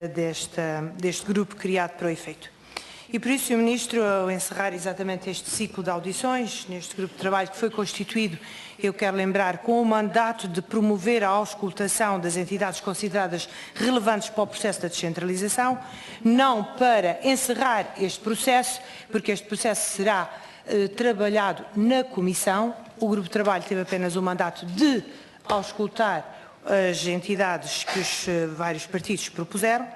deste grupo criado para o efeito. E por isso, Sr. Ministro, ao encerrar exatamente este ciclo de audições, neste grupo de trabalho que foi constituído, eu quero lembrar, com o mandato de promover a auscultação das entidades consideradas relevantes para o processo da descentralização, não para encerrar este processo, porque este processo será trabalhado na Comissão. O grupo de trabalho teve apenas o mandato de auscultar as entidades que os vários partidos propuseram.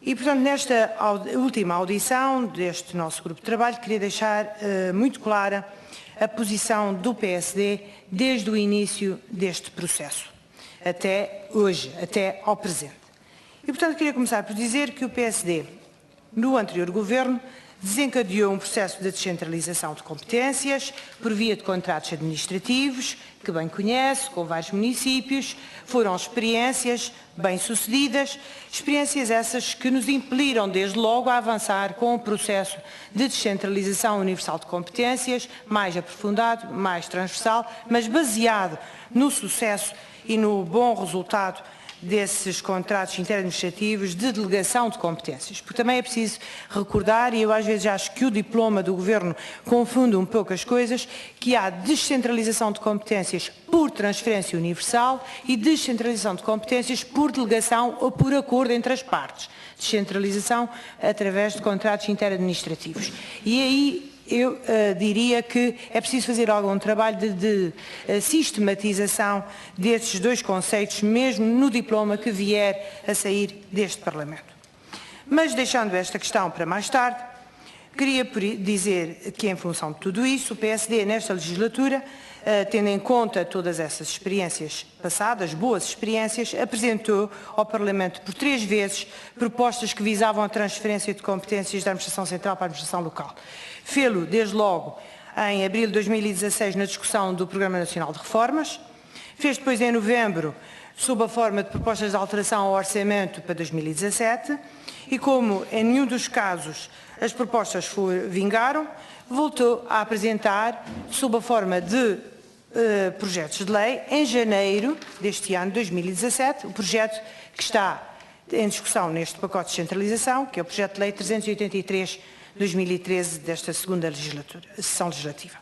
E, portanto, nesta última audição deste nosso grupo de trabalho, queria deixar muito clara a posição do PSD desde o início deste processo, até hoje, até ao presente. E, portanto, queria começar por dizer que o PSD, no anterior governo, desencadeou um processo de descentralização de competências por via de contratos administrativos, que bem conhece, com vários municípios. Foram experiências bem-sucedidas, experiências essas que nos impeliram desde logo a avançar com o processo de descentralização universal de competências, mais aprofundado, mais transversal, mas baseado no sucesso e no bom resultado desses contratos interadministrativos de delegação de competências. Porque também é preciso recordar, e eu às vezes acho que o diploma do Governo confunde um pouco as coisas, que há descentralização de competências por transferência universal e descentralização de competências por delegação ou por acordo entre as partes. Descentralização através de contratos interadministrativos. E aí eu diria que é preciso fazer algum trabalho de sistematização destes dois conceitos, mesmo no diploma que vier a sair deste Parlamento. Mas, deixando esta questão para mais tarde, queria dizer que, em função de tudo isso, o PSD, nesta legislatura, tendo em conta todas essas experiências passadas, boas experiências, apresentou ao Parlamento por 3 vezes propostas que visavam a transferência de competências da Administração Central para a Administração Local. Fê-lo, desde logo, em abril de 2016, na discussão do Programa Nacional de Reformas. Fez depois, em novembro, sob a forma de propostas de alteração ao Orçamento para 2017. E como em nenhum dos casos as propostas vingaram, voltou a apresentar, sob a forma de projetos de lei, em janeiro deste ano, 2017, o projeto que está em discussão neste pacote de descentralização, que é o projeto de lei 383/2013 desta segunda sessão legislativa.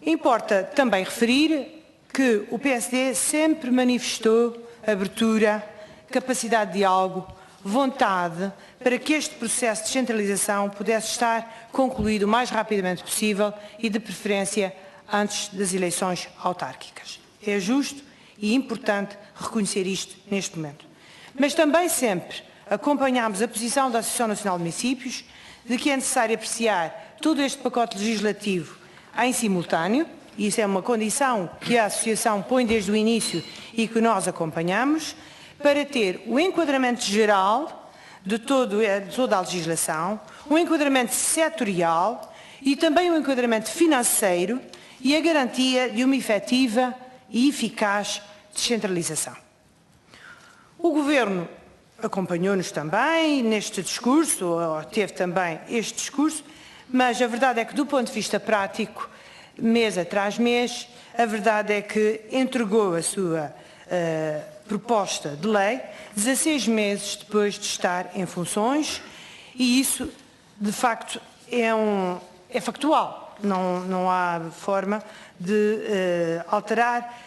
Importa também referir que o PSD sempre manifestou abertura, capacidade de diálogo, vontade para que este processo de descentralização pudesse estar concluído o mais rapidamente possível e, de preferência, antes das eleições autárquicas. É justo e importante reconhecer isto neste momento. Mas também sempre acompanhámos a posição da Associação Nacional de Municípios de que é necessário apreciar todo este pacote legislativo em simultâneo, e isso é uma condição que a Associação põe desde o início e que nós acompanhamos, para ter o enquadramento geral de toda a legislação, um enquadramento setorial e também um enquadramento financeiro e a garantia de uma efetiva e eficaz descentralização. O Governo acompanhou-nos também neste discurso, ou teve também este discurso, mas a verdade é que, do ponto de vista prático, mês atrás mês, a verdade é que entregou a sua proposta de lei 16 meses depois de estar em funções, e isso, de facto, é factual. Não há forma de alterar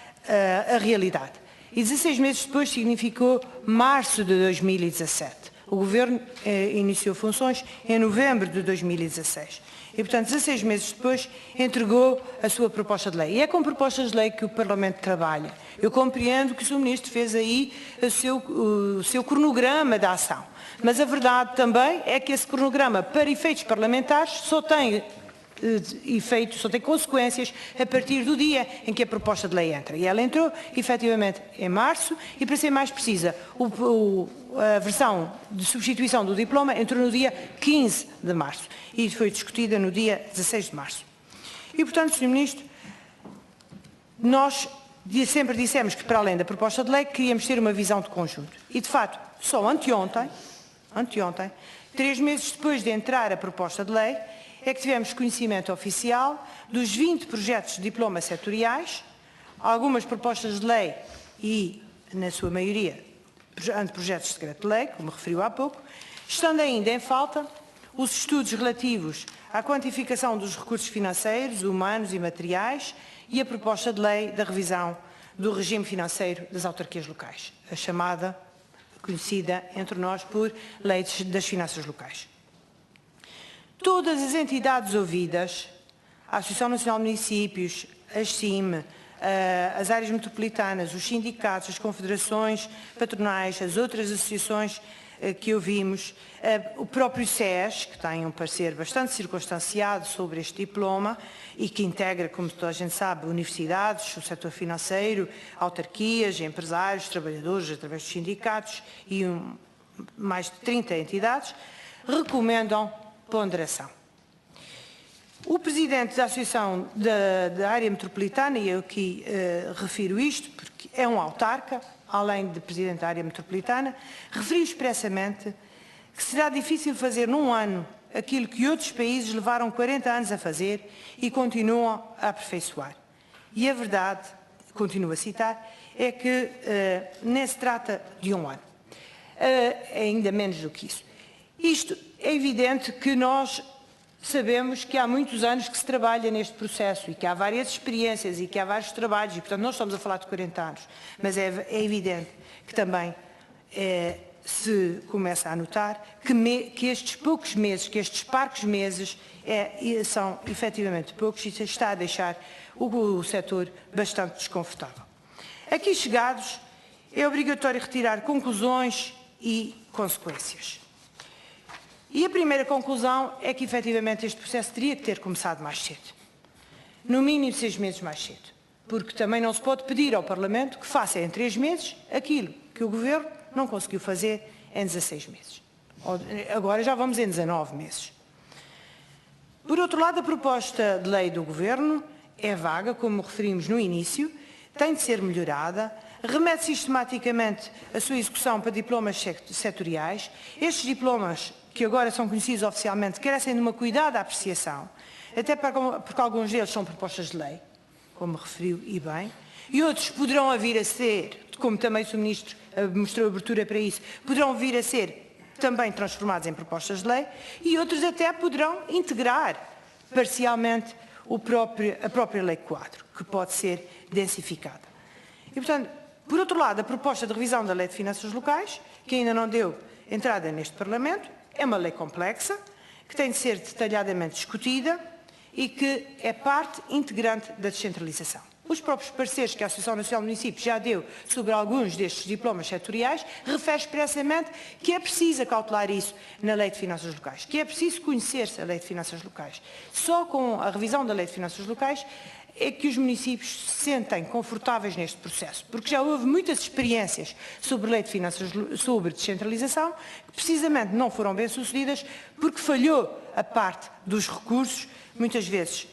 a realidade. E 16 meses depois significou março de 2017. O Governo iniciou funções em novembro de 2016. E, portanto, 16 meses depois entregou a sua proposta de lei. E é com propostas de lei que o Parlamento trabalha. Eu compreendo que o Sr. Ministro fez aí o seu cronograma da ação. Mas a verdade também é que esse cronograma, para efeitos parlamentares, só tem consequências a partir do dia em que a proposta de lei entra. E ela entrou, efetivamente, em março, e, para ser mais precisa, a versão de substituição do diploma entrou no dia 15 de março e foi discutida no dia 16 de março. E, portanto, Sr. Ministro, nós sempre dissemos que, para além da proposta de lei, queríamos ter uma visão de conjunto. E, de facto, só anteontem, 3 meses depois de entrar a proposta de lei, é que tivemos conhecimento oficial dos 20 projetos de diploma setoriais, algumas propostas de lei e, na sua maioria, anteprojetos de decreto-lei, como referiu há pouco, estando ainda em falta os estudos relativos à quantificação dos recursos financeiros, humanos e materiais e a proposta de lei da revisão do regime financeiro das autarquias locais, a chamada, conhecida entre nós por Lei das Finanças Locais. Todas as entidades ouvidas, a Associação Nacional de Municípios, a SCIM, as áreas metropolitanas, os sindicatos, as confederações patronais, as outras associações que ouvimos, o próprio SES, que tem um parecer bastante circunstanciado sobre este diploma e que integra, como toda a gente sabe, universidades, o setor financeiro, autarquias, empresários, trabalhadores, através dos sindicatos e mais de 30 entidades, recomendam ponderação. O Presidente da Associação da Área Metropolitana, e eu aqui refiro isto, porque é um autarca, além de Presidente da Área Metropolitana, referiu expressamente que será difícil fazer num ano aquilo que outros países levaram 40 anos a fazer e continuam a aperfeiçoar. E a verdade, continuo a citar, é que nem se trata de um ano. Ainda menos do que isso. Isto é evidente que nós sabemos que há muitos anos que se trabalha neste processo e que há várias experiências e que há vários trabalhos e, portanto, não estamos a falar de 40 anos, mas é evidente que também se começa a notar que estes poucos meses, que estes parcos meses são efetivamente poucos e está a deixar o setor bastante desconfortável. Aqui chegados, é obrigatório retirar conclusões e consequências. E a primeira conclusão é que, efetivamente, este processo teria que ter começado mais cedo. No mínimo 6 meses mais cedo. Porque também não se pode pedir ao Parlamento que faça em 3 meses aquilo que o Governo não conseguiu fazer em 16 meses. Agora já vamos em 19 meses. Por outro lado, a proposta de lei do Governo é vaga, como referimos no início, tem de ser melhorada, remete sistematicamente a sua execução para diplomas setoriais. Estes diplomas, que agora são conhecidos oficialmente, carecem de uma cuidada apreciação, até porque alguns deles são propostas de lei, como referiu e bem, e outros poderão vir a ser, como também o Sr. Ministro mostrou abertura para isso, poderão vir a ser também transformados em propostas de lei, e outros até poderão integrar parcialmente a própria lei quadro, que pode ser densificada. E, portanto, por outro lado, a proposta de revisão da Lei de Finanças Locais, que ainda não deu entrada neste Parlamento, é uma lei complexa, que tem de ser detalhadamente discutida e que é parte integrante da descentralização. Os próprios pareceres que a Associação Nacional de Municípios já deu sobre alguns destes diplomas setoriais refere expressamente que é preciso cautelar isso na Lei de Finanças Locais, que é preciso conhecer-se a Lei de Finanças Locais. Só com a revisão da Lei de Finanças Locais é que os municípios se sentem confortáveis neste processo, porque já houve muitas experiências sobre lei de finanças, sobre descentralização, que precisamente não foram bem-sucedidas porque falhou a parte dos recursos, muitas vezes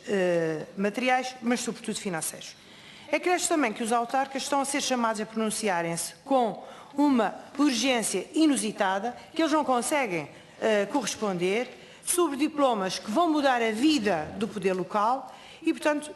materiais, mas sobretudo financeiros. Acresce também que os autarcas estão a ser chamados a pronunciarem-se com uma urgência inusitada, que eles não conseguem corresponder, sobre diplomas que vão mudar a vida do poder local e, portanto,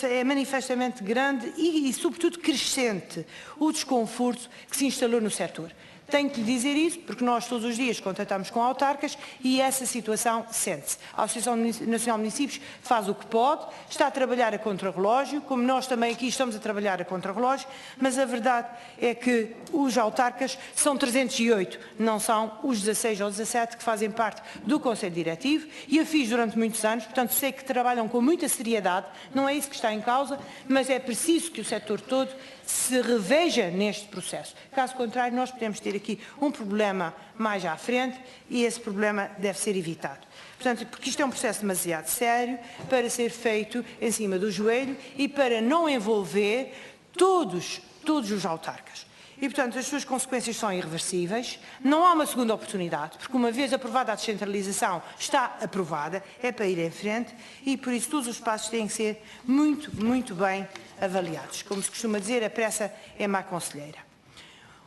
é manifestamente grande e, sobretudo, crescente o desconforto que se instalou no setor. Tenho que lhe dizer isso, porque nós todos os dias contactamos com autarcas e essa situação sente-se. A Associação Nacional de Municípios faz o que pode, está a trabalhar a contrarrelógio, como nós também aqui estamos a trabalhar a contrarrelógio, mas a verdade é que os autarcas são 308, não são os 16 ou 17 que fazem parte do Conselho Diretivo, e eu fiz durante muitos anos, portanto sei que trabalham com muita seriedade, não é isso que está em causa, mas é preciso que o setor todo se reveja neste processo. Caso contrário, nós podemos ter aqui um problema mais à frente e esse problema deve ser evitado. Portanto, porque isto é um processo demasiado sério para ser feito em cima do joelho e para não envolver todos os autarcas. E, portanto, as suas consequências são irreversíveis, não há uma segunda oportunidade, porque uma vez aprovada a descentralização, está aprovada, é para ir em frente e, por isso, todos os passos têm que ser muito, muito bem avaliados. Como se costuma dizer, a pressa é má conselheira.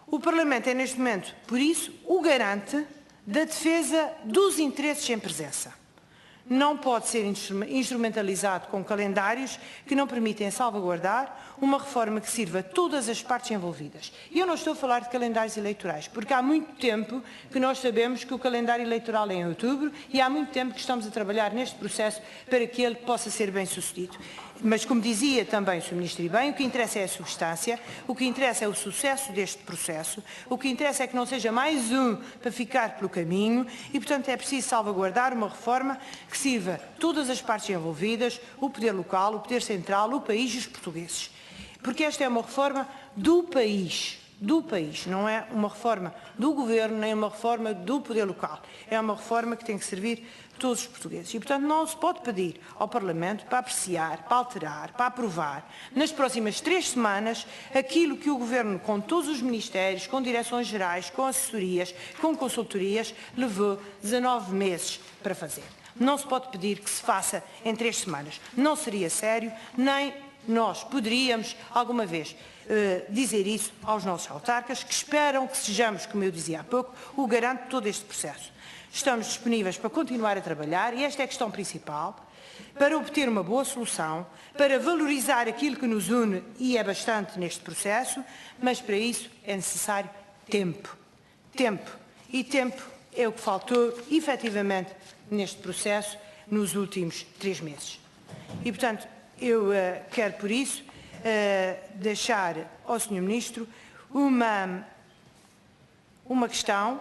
O Parlamento é, neste momento, por isso, o garante da defesa dos interesses em presença. não pode ser instrumentalizado com calendários que não permitem salvaguardar uma reforma que sirva a todas as partes envolvidas. E eu não estou a falar de calendários eleitorais, porque há muito tempo que nós sabemos que o calendário eleitoral é em outubro e há muito tempo que estamos a trabalhar neste processo para que ele possa ser bem sucedido. Mas, como dizia também o Sr. Ministro, e bem, o que interessa é a substância, o que interessa é o sucesso deste processo, o que interessa é que não seja mais um para ficar pelo caminho e, portanto, é preciso salvaguardar uma reforma que sirva todas as partes envolvidas, o poder local, o poder central, o país e os portugueses. Porque esta é uma reforma do país, não é uma reforma do Governo, nem uma reforma do poder local. É uma reforma que tem que servir todos os portugueses. E, portanto, não se pode pedir ao Parlamento para apreciar, para alterar, para aprovar, nas próximas 3 semanas, aquilo que o Governo, com todos os ministérios, com direções gerais, com assessorias, com consultorias, levou 19 meses para fazer. Não se pode pedir que se faça em 3 semanas. Não seria sério, nem nós poderíamos, alguma vez, dizer isso aos nossos autarcas, que esperam que sejamos, como eu dizia há pouco, o garante de todo este processo. Estamos disponíveis para continuar a trabalhar, e esta é a questão principal, para obter uma boa solução, para valorizar aquilo que nos une, e é bastante neste processo, mas para isso é necessário tempo. Tempo. E tempo é o que faltou, efetivamente, neste processo, nos últimos 3 meses. E, portanto, eu quero, por isso, deixar ao Sr. Ministro uma questão,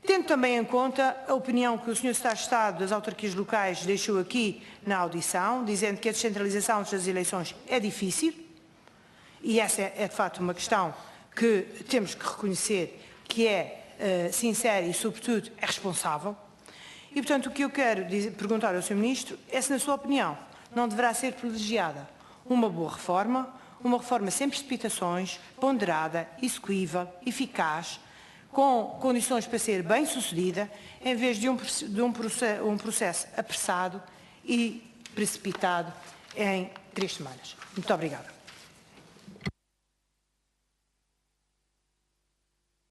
tendo também em conta a opinião que o Sr. Secretário de Estado das Autarquias Locais deixou aqui na audição, dizendo que a descentralização das eleições é difícil, e essa é de facto uma questão que temos que reconhecer que é sincera e, sobretudo, é responsável. E, portanto, o que eu quero perguntar ao Sr. Ministro é se, na sua opinião, não deverá ser privilegiada uma boa reforma, uma reforma sem precipitações, ponderada, execuível, eficaz, com condições para ser bem sucedida, em vez de um processo apressado e precipitado em 3 semanas. Muito obrigada.